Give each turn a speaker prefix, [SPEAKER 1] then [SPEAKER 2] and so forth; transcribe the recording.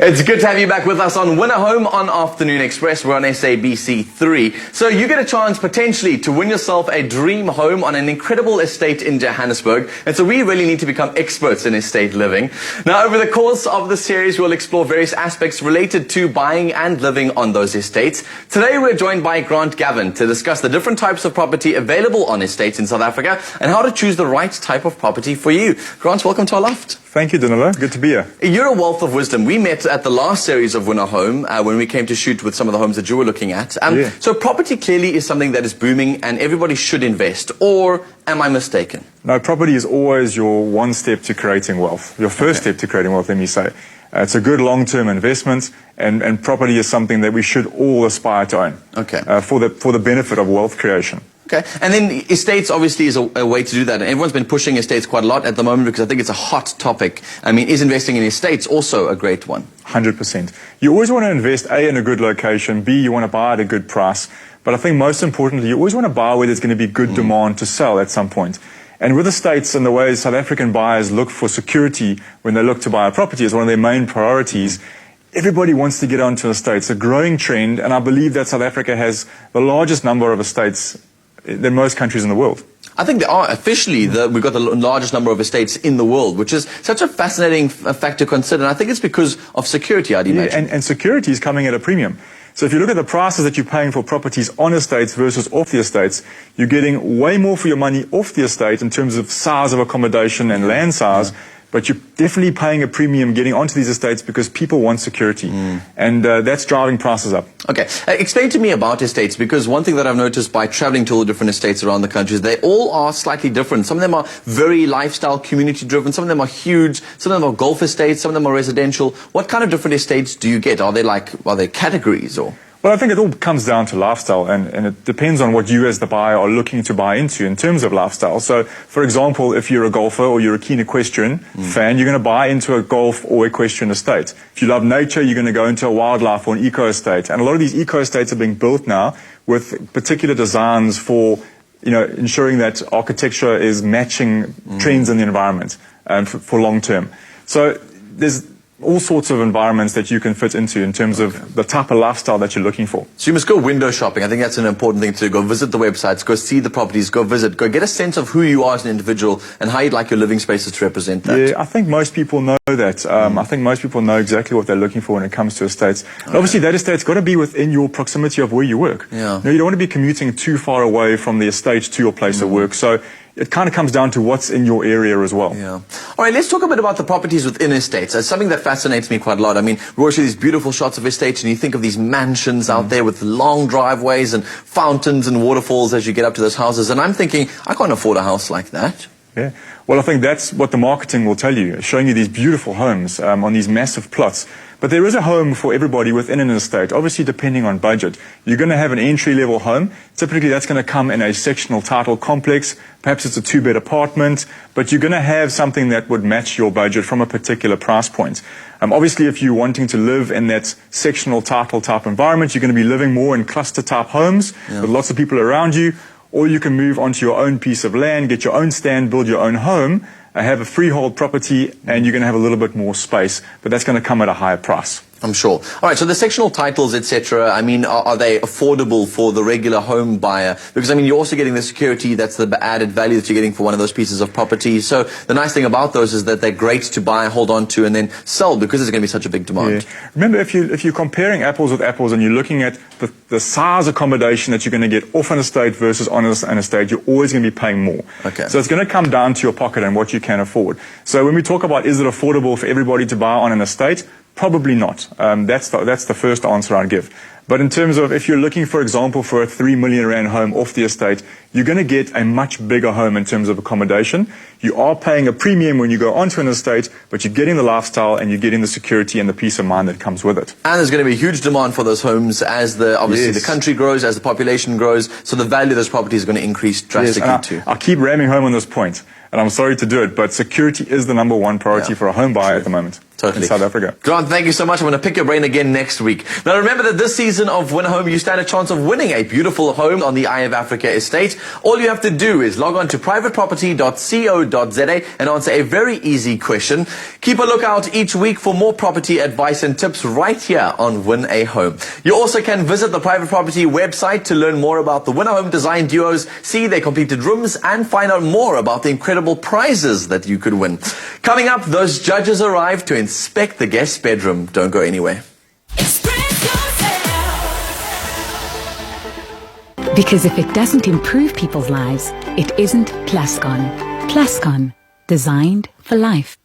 [SPEAKER 1] It's good to have you back with us on Win a Home on Afternoon Express. We're on SABC3. So you get a chance potentially to win yourself a dream home on an incredible estate in Johannesburg. And so we really need to become experts in estate living. Now, over the course of the series, we'll explore various aspects related to buying and living on those estates. Today, we're joined by Gavin to discuss the different types of property available on estates in South Africa and how to choose the right type of property for you. Grant, welcome to our loft.
[SPEAKER 2] Thank you, Danilo. Good to be here.
[SPEAKER 1] You're a wealth of wisdom. We met at the last series of Win a Home when we came to shoot with some of the homes that you were looking at. So property clearly is something that is booming and everybody should invest. Or am I mistaken?
[SPEAKER 2] No, property is always your one step to creating wealth. Your first step to creating wealth, let me say. It's a good long-term investment, and property is something that we should all aspire to own for the benefit of wealth creation.
[SPEAKER 1] Okay, and then estates obviously is a way to do that. And everyone's been pushing estates quite a lot at the moment because I think it's a hot topic. I mean, is investing in estates also a great one?
[SPEAKER 2] 100%. You always want to invest, A, in a good location, B, you want to buy at a good price. But I think most importantly, you always want to buy where there's going to be good demand to sell at some point. And with estates and the way South African buyers look for security when they look to buy a property as one of their main priorities, everybody wants to get onto estates. It's a growing trend, and I believe that South Africa has the largest number of estates than most countries in the world.
[SPEAKER 1] I think they are officially, we've got the largest number of estates in the world, which is such a fascinating fact to consider. And I think it's because of security, I'd imagine.
[SPEAKER 2] And security is coming at a premium. So if you look at the prices that you're paying for properties on estates versus off the estates, you're getting way more for your money off the estate in terms of size of accommodation and land size. But you're definitely paying a premium getting onto these estates because people want security. And that's driving prices up.
[SPEAKER 1] Okay. Explain to me about estates, because one thing that I've noticed by traveling to all the different estates around the country is they all are slightly different. Some of them are very lifestyle, community-driven. Some of them are huge. Some of them are golf estates. Some of them are residential. What kind of different estates do you get? Are they categories or...?
[SPEAKER 2] Well, I think it all comes down to lifestyle, and it depends on what you as the buyer are looking to buy into in terms of lifestyle. So, for example, if you're a golfer or you're a keen equestrian fan, you're going to buy into a golf or equestrian estate. If you love nature, you're going to go into a wildlife or an eco estate. And a lot of these eco estates are being built now with particular designs for, ensuring that architecture is matching trends in the environment for long term. So there's all sorts of environments that you can fit into in terms of the type of lifestyle that you're looking for.
[SPEAKER 1] So you must go window shopping. I think that's an important thing to do. Go visit the websites, go see the properties, go get a sense of who you are as an individual and how you'd like your living spaces to represent that.
[SPEAKER 2] Yeah, I think most people know that. I think most people know exactly what they're looking for when it comes to estates. And obviously that estate's got to be within your proximity of where you work. You don't want to be commuting too far away from the estate to your place of work. So it kind of comes down to what's in your area as well.
[SPEAKER 1] All right, let's talk a bit about the properties within estates. It's something that fascinates me quite a lot. I mean, we always see these beautiful shots of estates and you think of these mansions out there with long driveways and fountains and waterfalls as you get up to those houses. And I'm thinking, I can't afford a house like that.
[SPEAKER 2] Yeah, well, I think that's what the marketing will tell you, showing you these beautiful homes on these massive plots. But there is a home for everybody within an estate, obviously depending on budget. You're going to have an entry-level home. Typically, that's going to come in a sectional title complex. Perhaps it's a two-bed apartment, but you're going to have something that would match your budget from a particular price point. Obviously, if you're wanting to live in that sectional title type environment, you're going to be living more in cluster-type homes with lots of people around you. Or you can move onto your own piece of land, get your own stand, build your own home, have a freehold property, and you're going to have a little bit more space, but that's going to come at a higher price.
[SPEAKER 1] I'm sure. All right, so the sectional titles, etc., I mean, are they affordable for the regular home buyer? Because, I mean, you're also getting the security, that's the added value that you're getting for one of those pieces of property. So the nice thing about those is that they're great to buy, hold on to, and then sell because there's going to be such a big demand.
[SPEAKER 2] Yeah. Remember, if you're comparing apples with apples and you're looking at the size accommodation that you're going to get off an estate versus on an estate, you're always going to be paying more. So it's going to come down to your pocket and what you can afford. So when we talk about is it affordable for everybody to buy on an estate, probably not. That's the first answer I'd give. But in terms of if you're looking, for example, for a 3 million rand home off the estate, you're going to get a much bigger home in terms of accommodation. You are paying a premium when you go onto an estate, but you're getting the lifestyle and you're getting the security and the peace of mind that comes with it.
[SPEAKER 1] And there's going to be a huge demand for those homes as obviously the country grows, as the population grows, so the value of those properties is going to increase drastically too.
[SPEAKER 2] I keep ramming home on this point, and I'm sorry to do it, but security is the #1 priority for a home buyer at the moment in South Africa.
[SPEAKER 1] Grant, thank you so much. I'm going to pick your brain again next week. Now remember that this season season of Win a Home, you stand a chance of winning a beautiful home on the Eye of Africa estate. All you have to do is log on to privateproperty.co.za and answer a very easy question. Keep a lookout each week for more property advice and tips right here on Win a Home. You also can visit the Private Property website to learn more about the Win a Home design duos, see their completed rooms, and find out more about the incredible prizes that you could win. Coming up, those judges arrive to inspect the guest bedroom. Don't go anywhere.
[SPEAKER 3] Because if it doesn't improve people's lives, it isn't Plascon. Plascon, designed for life.